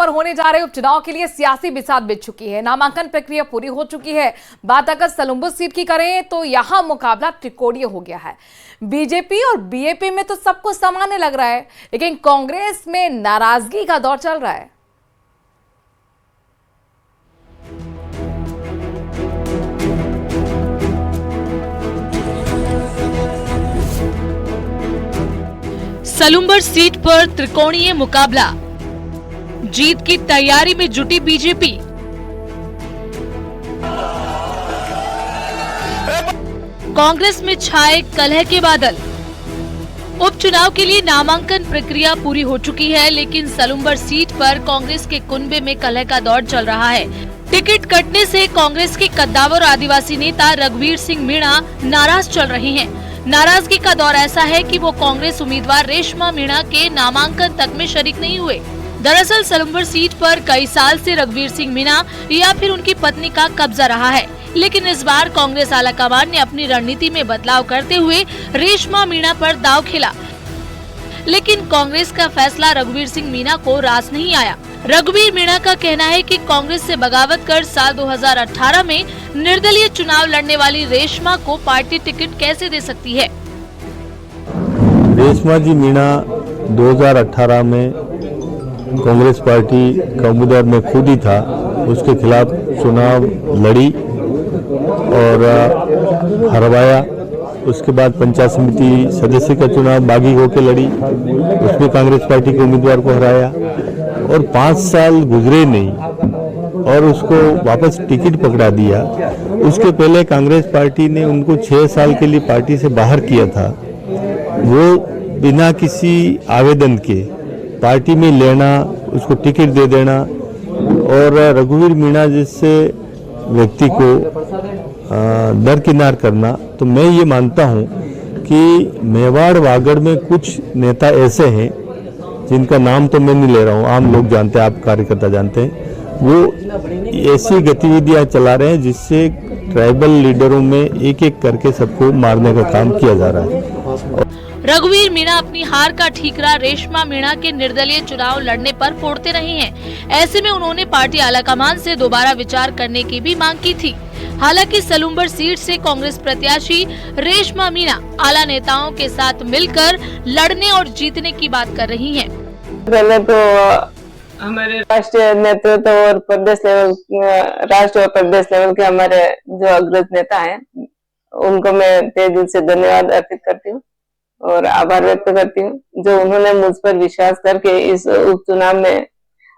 पर होने जा रहे उपचुनाव के लिए सियासी बिसात बिछ चुकी है। नामांकन प्रक्रिया पूरी हो चुकी है। बात अगर सलुम्बर सीट की करें तो यहां मुकाबला त्रिकोणीय हो गया है। बीजेपी और बीएपी में तो सबको सामान्य लग रहा है, लेकिन कांग्रेस में नाराजगी का दौर चल रहा है। सलुम्बर सीट पर त्रिकोणीय मुकाबला, जीत की तैयारी में जुटी बीजेपी। कांग्रेस में छाए कलह के बादल। उपचुनाव के लिए नामांकन प्रक्रिया पूरी हो चुकी है, लेकिन सलुम्बर सीट पर कांग्रेस के कुनबे में कलह का दौर चल रहा है। टिकट कटने से कांग्रेस के कद्दावर आदिवासी नेता रघुवीर सिंह मीणा नाराज चल रहे हैं। नाराजगी का दौर ऐसा है कि वो कांग्रेस उम्मीदवार रेशमा मीणा के नामांकन तक में शरीक नहीं हुए। दरअसल सलुम्बर सीट पर कई साल से रघुवीर सिंह मीणा या फिर उनकी पत्नी का कब्जा रहा है, लेकिन इस बार कांग्रेस आलाकमान ने अपनी रणनीति में बदलाव करते हुए रेशमा मीणा पर दांव खेला, लेकिन कांग्रेस का फैसला रघुवीर सिंह मीणा को रास नहीं आया। रघुवीर मीणा का कहना है कि कांग्रेस से बगावत कर साल 2018 में निर्दलीय चुनाव लड़ने वाली रेशमा को पार्टी टिकट कैसे दे सकती है। रेशमा जी मीणा 2018 में कांग्रेस पार्टी का उम्मीदवार में खुद ही था, उसके खिलाफ चुनाव लड़ी और हरवाया। उसके बाद पंचायत समिति सदस्य का चुनाव बागी होकर लड़ी, उसमें कांग्रेस पार्टी के उम्मीदवार को हराया और 5 साल गुजरे नहीं और उसको वापस टिकट पकड़ा दिया। उसके पहले कांग्रेस पार्टी ने उनको 6 साल के लिए पार्टी से बाहर किया था। वो बिना किसी आवेदन के पार्टी में लेना, उसको टिकट दे देना और रघुवीर मीणा जैसे व्यक्ति को दरकिनार करना, तो मैं ये मानता हूँ कि मेवाड़ वागड़ में कुछ नेता ऐसे हैं जिनका नाम तो मैं नहीं ले रहा हूँ, आम लोग जानते हैं, आप कार्यकर्ता जानते हैं, वो ऐसी गतिविधियां चला रहे हैं जिससे ट्राइबल लीडरों में एक एक करके सबको मारने का काम किया जा रहा है। रघुवीर मीणा अपनी हार का ठीकरा रेशमा मीणा के निर्दलीय चुनाव लड़ने पर फोड़ते रहे हैं। ऐसे में उन्होंने पार्टी आलाकमान से दोबारा विचार करने की भी मांग की थी। हालांकि सलुम्बर सीट से कांग्रेस प्रत्याशी रेशमा मीणा आला नेताओं के साथ मिलकर लड़ने और जीतने की बात कर रही हैं। पहले तो हमारे राष्ट्रीय नेतृत्व और प्रदेश लेवल, राष्ट्र और प्रदेश लेवल के हमारे जो अग्रज नेता हैं, उनको मैं तहे दिल से धन्यवाद अर्पित करती हूँ और आभार व्यक्त करती हूँ, जो उन्होंने मुझ पर विश्वास करके इस उपचुनाव में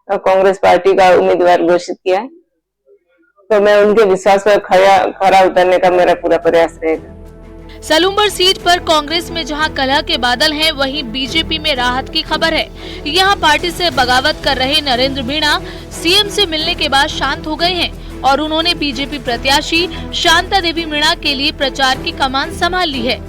कांग्रेस पार्टी का उम्मीदवार घोषित किया है। तो मैं उनके विश्वास पर खरा उतरने का मेरा पूरा प्रयास रहेगा। सलुम्बर सीट पर कांग्रेस में जहां कलह के बादल हैं, वहीं बीजेपी में राहत की खबर है। यहां पार्टी से बगावत कर रहे नरेंद्र मीणा सीएम से मिलने के बाद शांत हो गए हैं और उन्होंने बीजेपी प्रत्याशी शांता देवी मीणा के लिए प्रचार की कमान संभाल ली है।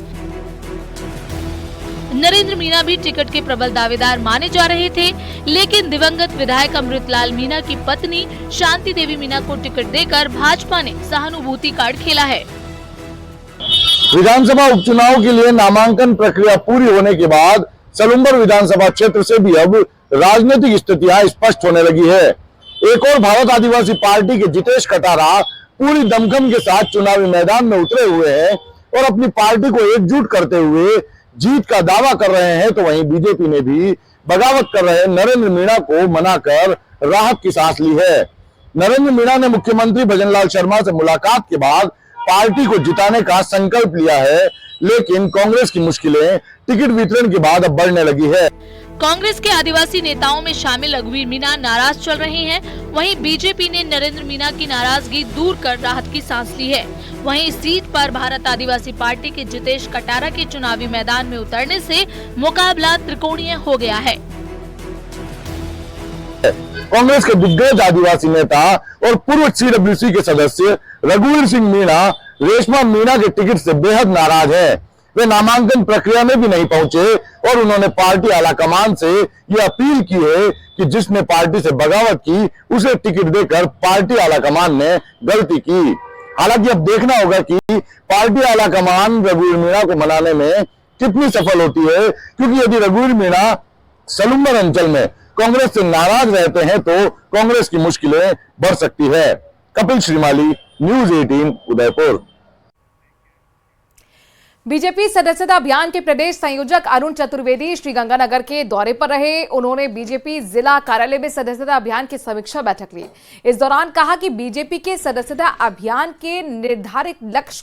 नरेंद्र मीणा भी टिकट के प्रबल दावेदार माने जा रहे थे, लेकिन दिवंगत विधायक अमृतलाल मीणा की पत्नी शांति देवी मीणा को टिकट देकर भाजपा ने सहानुभूति कार्ड खेला है। विधानसभा उपचुनाव के लिए नामांकन प्रक्रिया पूरी होने के बाद सलुम्बर विधानसभा क्षेत्र से भी अब राजनीतिक स्थितियां स्पष्ट होने लगी है। एक और भारत आदिवासी पार्टी के जितेश कटारा पूरी दमखम के साथ चुनावी मैदान में उतरे हुए हैं और अपनी पार्टी को एकजुट करते हुए जीत का दावा कर रहे हैं, तो वहीं बीजेपी ने भी बगावत कर रहे नरेंद्र मीणा को मनाकर राहत की सांस ली है। नरेंद्र मीणा ने मुख्यमंत्री भजनलाल शर्मा से मुलाकात के बाद पार्टी को जिताने का संकल्प लिया है, लेकिन कांग्रेस की मुश्किलें टिकट वितरण के बाद अब बढ़ने लगी है। कांग्रेस के आदिवासी नेताओं में शामिल रघुवीर मीणा नाराज चल रहे हैं, वहीं बीजेपी ने नरेंद्र मीणा की नाराजगी दूर कर राहत की सांस ली है। वहीं इस सीट पर भारत आदिवासी पार्टी के जितेश कटारा के चुनावी मैदान में उतरने से मुकाबला त्रिकोणीय हो गया है। कांग्रेस के दिग्गज आदिवासी नेता और पूर्व CWC के सदस्य रघुवीर सिंह मीणा रेशमा मीणा के टिकट से बेहद नाराज है। वे नामांकन प्रक्रिया में भी नहीं पहुंचे और उन्होंने पार्टी आलाकमान से ये अपील की है कि जिसने पार्टी से बगावत की उसे टिकट देकर पार्टी आलाकमान ने गलती की। हालांकि अब देखना होगा कि पार्टी आलाकमान रघुवीर मीणा को मनाने में कितनी सफल होती है, क्योंकि यदि रघुवीर मीणा सलुम्बर अंचल में कांग्रेस से नाराज रहते हैं तो कांग्रेस की मुश्किलें बढ़ सकती है। कपिल श्रीमाली, न्यूज 18 उदयपुर। बीजेपी सदस्यता अभियान के प्रदेश संयोजक अरुण चतुर्वेदी श्रीगंगानगर के दौरे पर रहे। उन्होंने बीजेपी जिला कार्यालय में सदस्यता अभियान की समीक्षा बैठक ली। इस दौरान कहा कि बीजेपी के सदस्यता अभियान के निर्धारित लक्ष्य